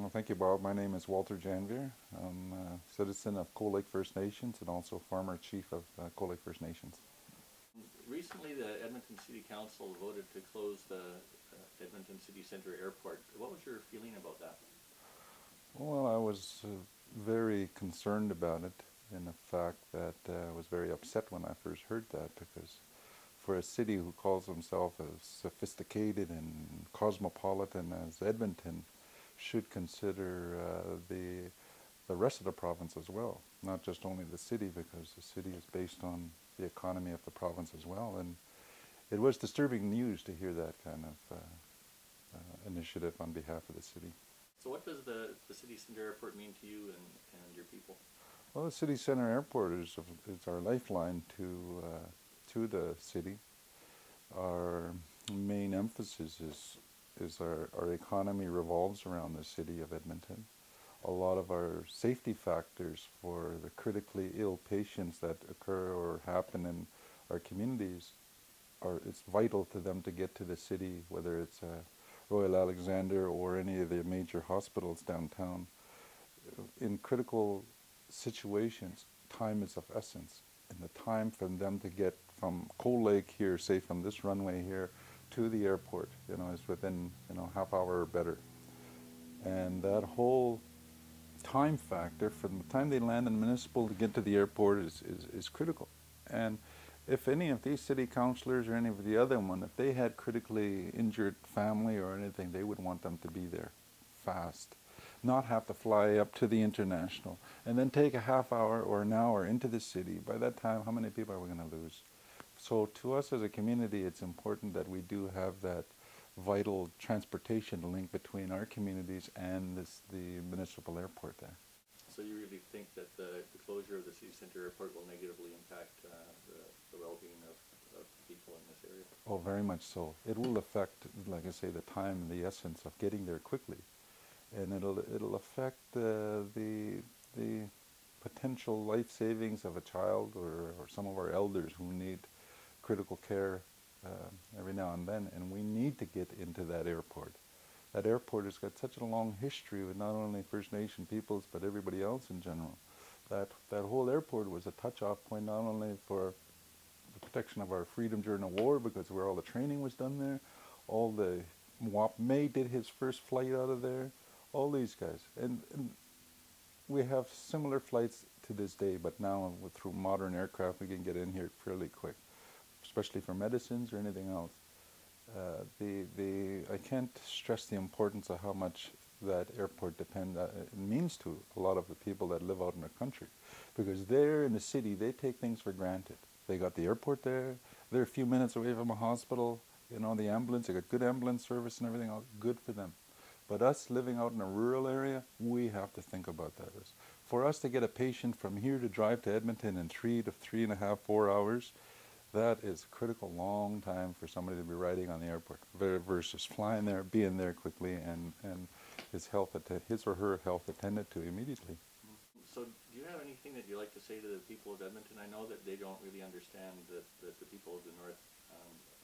Well, thank you, Bob. My name is Walter Janvier. I'm a citizen of Cold Lake First Nations and also former chief of Cold Lake First Nations. Recently, the Edmonton City Council voted to close the Edmonton City Centre Airport. What was your feeling about that? Well, I was very concerned about it, in the fact that I was very upset when I first heard that, because for a city who calls himself as sophisticated and cosmopolitan as Edmonton, should consider the rest of the province as well, not just only the city, because the city is based on the economy of the province as well. And it was disturbing news to hear that kind of initiative on behalf of the city. So what does the City Centre Airport mean to you and your people? Well, the City Centre Airport is our lifeline to the city. Our main emphasis is our economy revolves around the city of Edmonton. A lot of our safety factors for the critically ill patients that occur or happen in our communities it's vital to them to get to the city, whether it's Royal Alexander or any of the major hospitals downtown. In critical situations, time is of essence, and the time for them to get from Cold Lake here, say from this runway here, to the airport, is within, half hour or better. And that whole time factor from the time they land in municipal to get to the airport is critical. And if any of these city councillors or any of the other one, if they had critically injured family or anything, they would want them to be there fast, not have to fly up to the international and then take a half hour or an hour into the city. By that time, how many people are we going to lose? So to us as a community, it's important that we do have that vital transportation link between our communities and the municipal airport there. So you really think that the closure of the City Centre Airport will negatively impact the well-being of people in this area? Oh, very much so. It will affect, like I say, the time and the essence of getting there quickly. And it'll affect the potential life savings of a child or some of our elders who need critical care every now and then, and we need to get into that airport. That airport has got such a long history with not only First Nation peoples but everybody else in general. That whole airport was a touch-off point not only for the protection of our freedom during the war, because where all the training was done there, all the Wap May did his first flight out of there, all these guys. And we have similar flights to this day, but now through modern aircraft we can get in here fairly quick, especially for medicines or anything else. I can't stress the importance of how much that airport means to a lot of the people that live out in the country, because there in the city they take things for granted. They got the airport there, they're a few minutes away from a hospital, the ambulance, they got good ambulance service and everything else, good for them. But us living out in a rural area, we have to think about that. For us to get a patient from here to drive to Edmonton in 3 to 3.5, 4 hours, that is a critical long time for somebody to be riding on the airport versus flying there, being there quickly, and his or her health attended to immediately. So do you have anything that you like to say to the people of Edmonton? I know that they don't really understand that the people of the North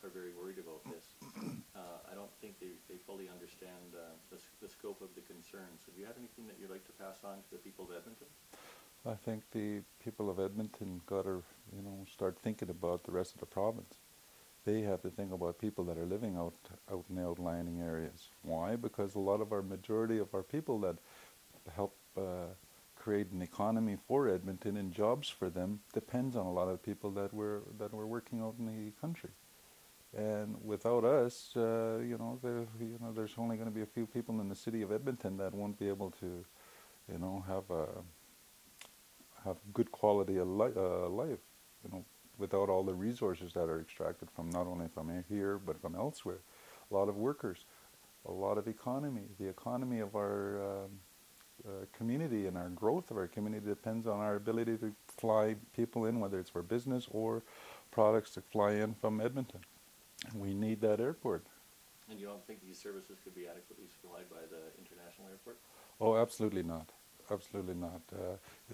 are very worried about this. I don't think they fully understand the scope of the concern. So do you have anything that you'd like to pass on to the people of Edmonton? I think the people of Edmonton got to, start thinking about the rest of the province. They have to think about people that are living out in the outlying areas. Why? Because a lot of majority of our people that help create an economy for Edmonton and jobs for them depends on a lot of people that were working out in the country. And without us, there's only going to be a few people in the city of Edmonton that won't be able to, have good quality of life, without all the resources that are extracted from not only from here but from elsewhere. A lot of workers, a lot of economy. The economy of our community and our growth of our community depends on our ability to fly people in, whether it's for business or products to fly in from Edmonton. And we need that airport. And you don't think these services could be adequately supplied by the international airport? Oh, absolutely not. Absolutely not.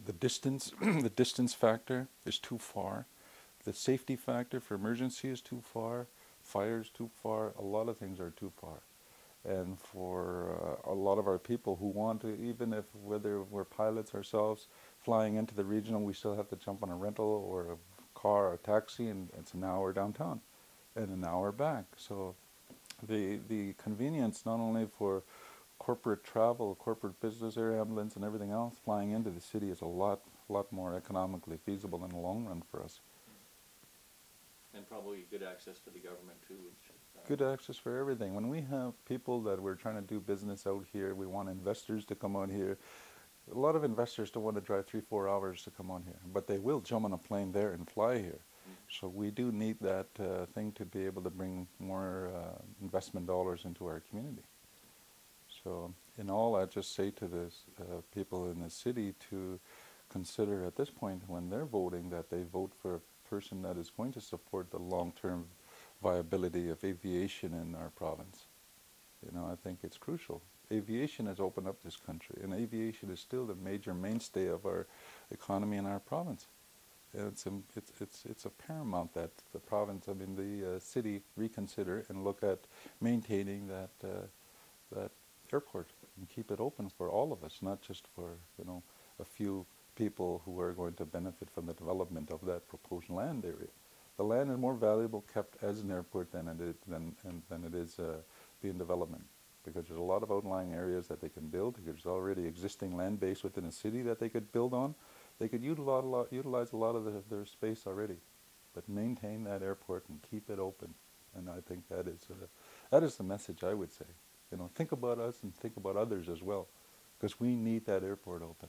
The distance, the distance factor is too far. The safety factor for emergency is too far. Fire is too far. A lot of things are too far. and for a lot of our people who want to, even if whether we're pilots ourselves, flying into the regional, we still have to jump on a rental or a car or a taxi, and it's an hour downtown and an hour back. So the convenience not only for corporate travel, corporate business, air ambulance, and everything else, flying into the city is a lot more economically feasible in the long run for us. And probably good access to the government too, which Good access for everything. When we have people that we're trying to do business out here, we want investors to come out here. A lot of investors don't want to drive 3-4 hours to come on here, but they will jump on a plane there and fly here. So we do need that thing to be able to bring more investment dollars into our community. So in all, I just say to the people in the city to consider at this point when they're voting that they vote for a person that is going to support the long-term viability of aviation in our province. You know, I think it's crucial. Aviation has opened up this country, and aviation is still the major mainstay of our economy in our province. And it's a paramount that the province, I mean the city, reconsider and look at maintaining that airport and keep it open for all of us, not just for a few people who are going to benefit from the development of that proposed land area. The land is more valuable kept as an airport than it is being development, because there's a lot of outlying areas that they can build. There's already existing land base within a city that they could build on. They could utilize a lot of their space already, but maintain that airport and keep it open. And I think that is the message I would say. Think about us and think about others as well, because we need that airport open.